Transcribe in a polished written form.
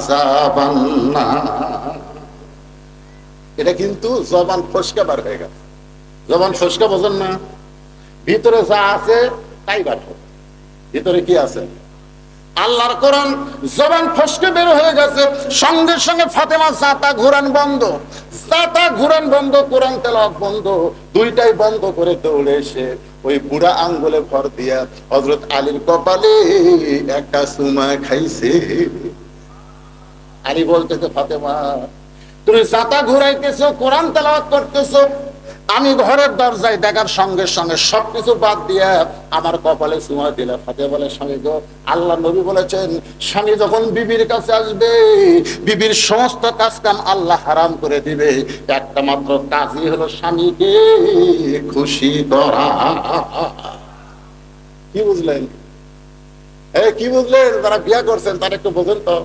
আযাবান নার। এটা কিন্তু জবান ফসকা বার হয়ে গেছে। জবান ফসকা বোঝেন না? ভিতরে যা আছে তাই বার হবে। ভিতরে কি আছে? আল্লাহর কোরআন জবান ফসকে বের হয়ে গেছে, সঙ্গে সঙ্গে ফাতেমা জাতা ঘুরান বন্ধ, জাতা ঘুরান বন্ধ, কোরআন তেলাওয়াত বন্ধ, দুইটাই বন্ধ করে দৌড়ে এসে ওই বুড়া আঙ্গুলে ভর দিয়া হযরত আলীর কপালে একটা চুমা খাইছে। আলী বলতেছে, ফাতেমা তুমি জাতা ঘুরাইতেছো, কোরআন তেলাওয়াত করতেছো, আমি ঘরের দরজায় দেখার সঙ্গে সঙ্গে সবকিছু বাদ দিয়ে আমার কপালে চুমা দিলে। ফাতেমা বলে, স্বামী গো, আল্লাহ নবী বলেছেন স্বামী যখন বিবির কাছে আসবে, বিবির সমস্ত কাজ কাম আল্লাহ হারাম করে দিবে, একটা মাত্র কাজই হলো স্বামীকে খুশি করা। কি বুঝলেন? কি বুঝলেন? যারা বিয়া করছেন তারা একটু বোঝেন তো।